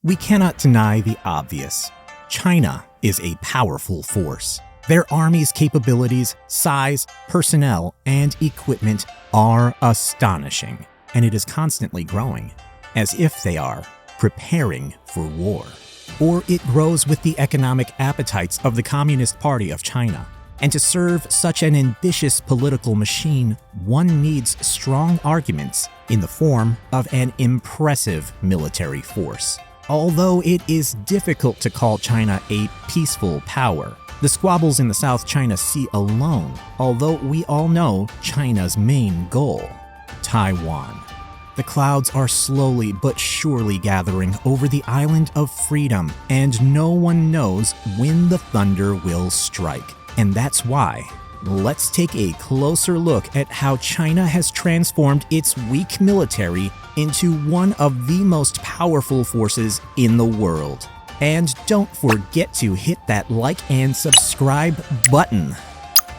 We cannot deny the obvious. China is a powerful force. Their army's capabilities, size, personnel, and equipment are astonishing, and it is constantly growing, as if they are preparing for war. Or it grows with the economic appetites of the Communist Party of China. And to serve such an ambitious political machine, one needs strong arguments in the form of an impressive military force. Although it is difficult to call China a peaceful power, the squabbles in the South China Sea alone, although we all know China's main goal, Taiwan. The clouds are slowly but surely gathering over the island of freedom, and no one knows when the thunder will strike. And that's why, let's take a closer look at how China has transformed its weak military into one of the most powerful forces in the world. And don't forget to hit that like and subscribe button.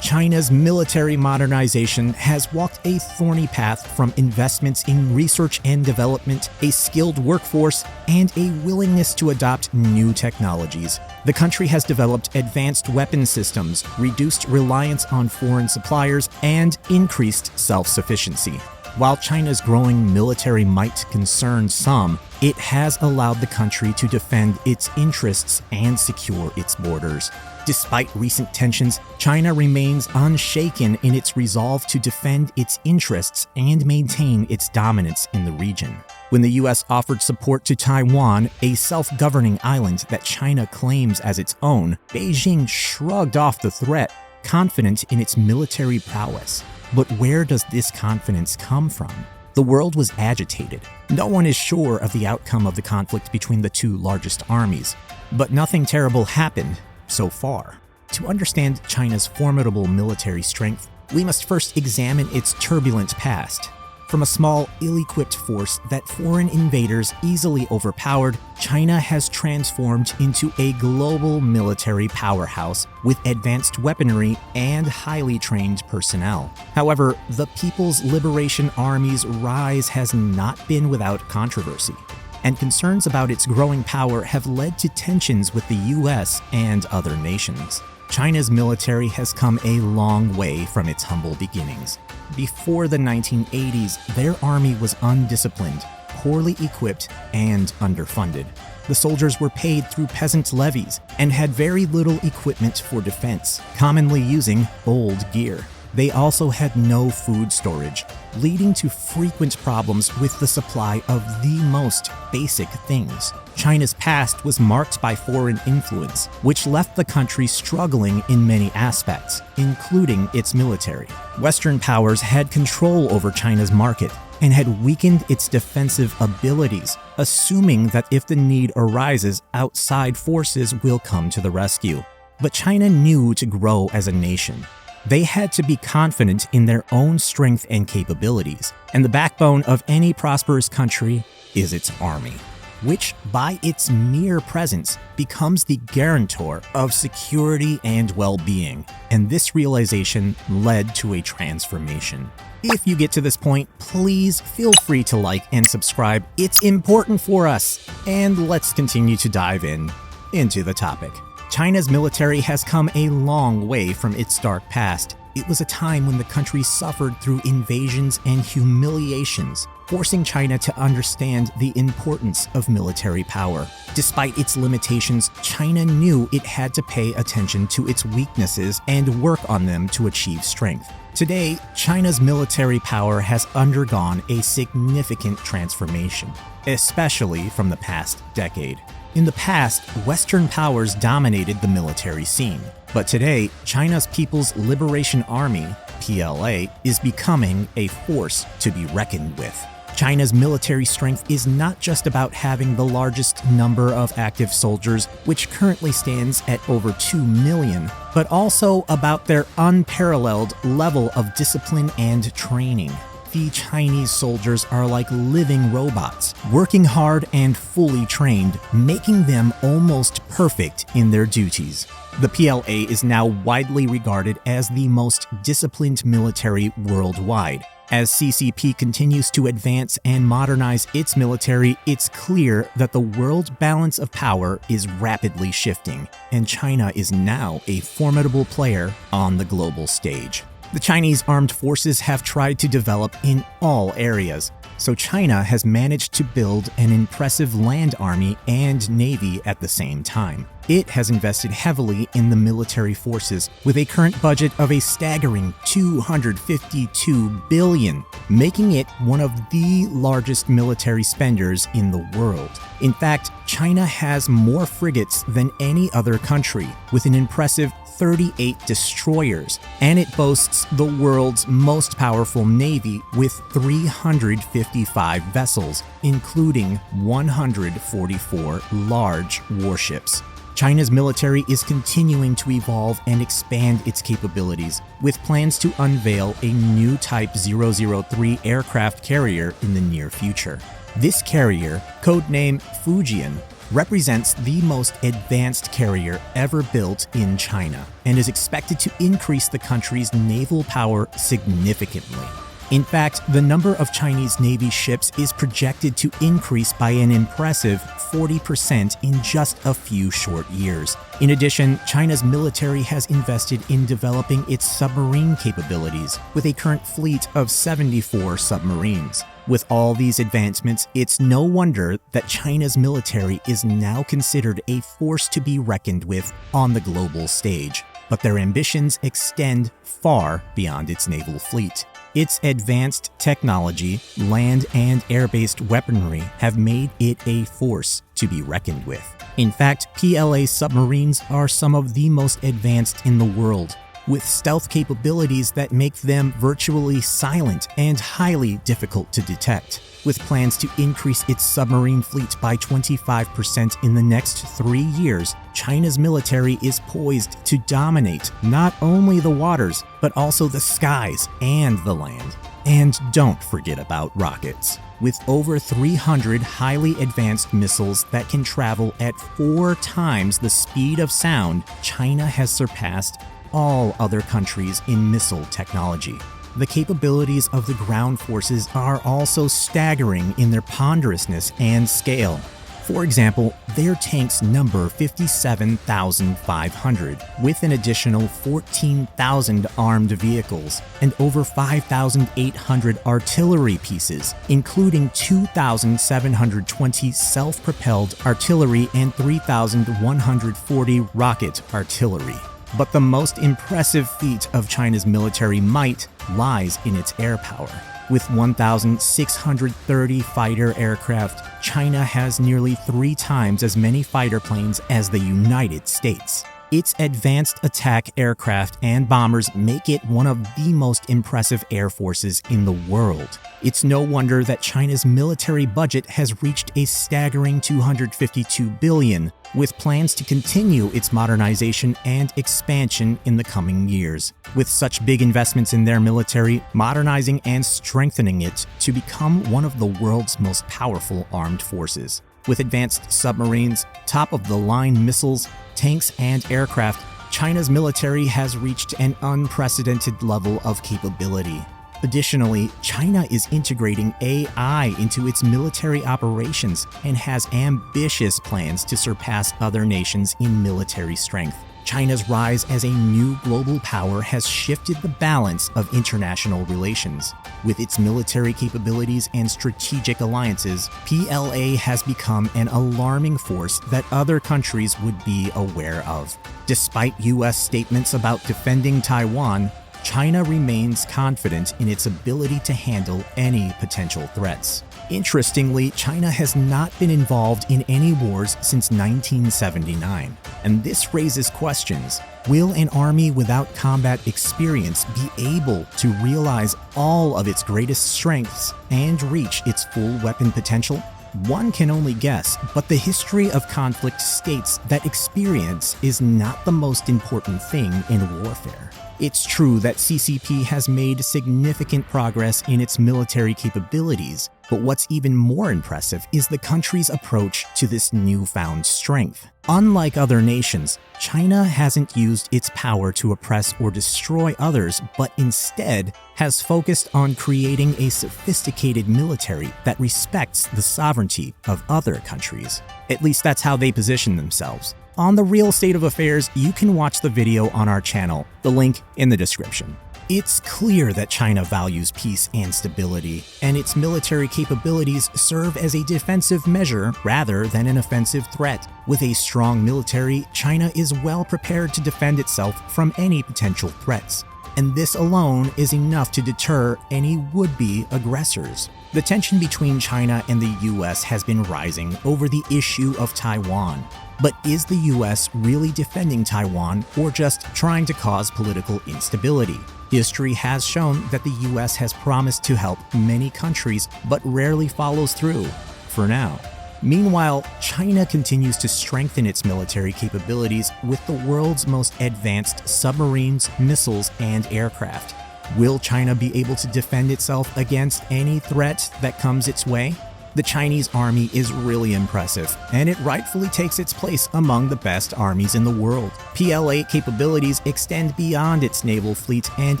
China's military modernization has walked a thorny path from investments in research and development, a skilled workforce, and a willingness to adopt new technologies. The country has developed advanced weapon systems, reduced reliance on foreign suppliers, and increased self-sufficiency. While China's growing military might concern some, it has allowed the country to defend its interests and secure its borders. Despite recent tensions, China remains unshaken in its resolve to defend its interests and maintain its dominance in the region. When the U.S. offered support to Taiwan, a self-governing island that China claims as its own, Beijing shrugged off the threat, confident in its military prowess. But where does this confidence come from? The world was agitated. No one is sure of the outcome of the conflict between the two largest armies. But nothing terrible happened so far. To understand China's formidable military strength, we must first examine its turbulent past. From a small, ill-equipped force that foreign invaders easily overpowered, China has transformed into a global military powerhouse with advanced weaponry and highly trained personnel. However, the People's Liberation Army's rise has not been without controversy, and concerns about its growing power have led to tensions with the US and other nations. China's military has come a long way from its humble beginnings. Before the 1980s, their army was undisciplined, poorly equipped, and underfunded. The soldiers were paid through peasant levies and had very little equipment for defense, commonly using old gear. They also had no food storage, leading to frequent problems with the supply of the most basic things. China's past was marked by foreign influence, which left the country struggling in many aspects, including its military. Western powers had control over China's market and had weakened its defensive abilities, assuming that if the need arises, outside forces will come to the rescue. But China knew to grow as a nation. They had to be confident in their own strength and capabilities, and the backbone of any prosperous country is its army, which by its mere presence becomes the guarantor of security and well-being, and this realization led to a transformation. If you get to this point, please feel free to like and subscribe. It's important for us. And let's continue to dive into the topic. China's military has come a long way from its dark past. It was a time when the country suffered through invasions and humiliations, forcing China to understand the importance of military power. Despite its limitations, China knew it had to pay attention to its weaknesses and work on them to achieve strength. Today, China's military power has undergone a significant transformation, especially from the past decade. In the past, Western powers dominated the military scene, but today, China's People's Liberation Army, PLA, is becoming a force to be reckoned with. China's military strength is not just about having the largest number of active soldiers, which currently stands at over 2 million, but also about their unparalleled level of discipline and training. the Chinese soldiers are like living robots, working hard and fully trained, making them almost perfect in their duties. The PLA is now widely regarded as the most disciplined military worldwide. As CCP continues to advance and modernize its military, it's clear that the world balance of power is rapidly shifting, and China is now a formidable player on the global stage. The Chinese armed forces have tried to develop in all areas, so China has managed to build an impressive land army and navy at the same time. It has invested heavily in the military forces, with a current budget of a staggering $252 billion, making it one of the largest military spenders in the world. In fact, China has more frigates than any other country, with an impressive 38 destroyers, and it boasts the world's most powerful navy with 355 vessels, including 144 large warships. China's military is continuing to evolve and expand its capabilities, with plans to unveil a new Type 003 aircraft carrier in the near future. This carrier, codename Fujian, represents the most advanced carrier ever built in China and is expected to increase the country's naval power significantly. In fact, the number of Chinese Navy ships is projected to increase by an impressive 40% in just a few short years. In addition, China's military has invested in developing its submarine capabilities, with a current fleet of 74 submarines. With all these advancements, it's no wonder that China's military is now considered a force to be reckoned with on the global stage. But their ambitions extend far beyond its naval fleet. Its advanced technology, land and air-based weaponry have made it a force to be reckoned with. In fact, PLA submarines are some of the most advanced in the world, with stealth capabilities that make them virtually silent and highly difficult to detect. With plans to increase its submarine fleet by 25% in the next 3 years, China's military is poised to dominate not only the waters, but also the skies and the land. And don't forget about rockets. With over 300 highly advanced missiles that can travel at 4 times the speed of sound, China has surpassed all other countries in missile technology. The capabilities of the ground forces are also staggering in their ponderousness and scale. For example, their tanks number 57,500, with an additional 14,000 armed vehicles and over 5,800 artillery pieces, including 2,720 self-propelled artillery and 3,140 rocket artillery. But the most impressive feat of China's military might lies in its air power. With 1,630 fighter aircraft, China has nearly 3 times as many fighter planes as the United States. Its advanced attack aircraft and bombers make it one of the most impressive air forces in the world. It's no wonder that China's military budget has reached a staggering $252 billion, with plans to continue its modernization and expansion in the coming years. With such big investments in their military, modernizing and strengthening it to become one of the world's most powerful armed forces. With advanced submarines, top-of-the-line missiles, tanks, and aircraft, China's military has reached an unprecedented level of capability. Additionally, China is integrating AI into its military operations and has ambitious plans to surpass other nations in military strength. China's rise as a new global power has shifted the balance of international relations. With its military capabilities and strategic alliances, PLA has become an alarming force that other countries would be aware of. Despite U.S. statements about defending Taiwan, China remains confident in its ability to handle any potential threats. Interestingly, China has not been involved in any wars since 1979, and this raises questions. Will an army without combat experience be able to realize all of its greatest strengths and reach its full weapon potential? One can only guess, but the history of conflict states that experience is not the most important thing in warfare. It's true that CCP has made significant progress in its military capabilities, but what's even more impressive is the country's approach to this newfound strength. Unlike other nations, China hasn't used its power to oppress or destroy others, but instead has focused on creating a sophisticated military that respects the sovereignty of other countries. At least that's how they position themselves. On the real state of affairs, you can watch the video on our channel, the link in the description. It's clear that China values peace and stability, and its military capabilities serve as a defensive measure rather than an offensive threat. With a strong military, China is well prepared to defend itself from any potential threats, and this alone is enough to deter any would-be aggressors. The tension between China and the US has been rising over the issue of Taiwan. But is the US really defending Taiwan or just trying to cause political instability? History has shown that the US has promised to help many countries but rarely follows through, for now. Meanwhile, China continues to strengthen its military capabilities with the world's most advanced submarines, missiles, and aircraft. Will China be able to defend itself against any threat that comes its way? The Chinese army is really impressive, and it rightfully takes its place among the best armies in the world. PLA capabilities extend beyond its naval fleet and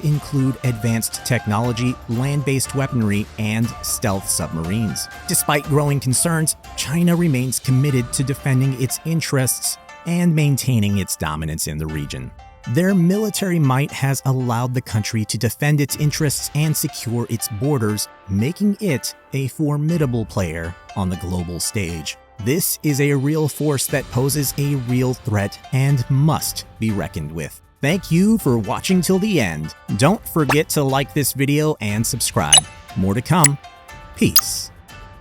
include advanced technology, land-based weaponry, and stealth submarines. Despite growing concerns, China remains committed to defending its interests and maintaining its dominance in the region. Their military might has allowed the country to defend its interests and secure its borders, making it a formidable player on the global stage. This is a real force that poses a real threat and must be reckoned with. Thank you for watching till the end. Don't forget to like this video and subscribe. More to come. Peace.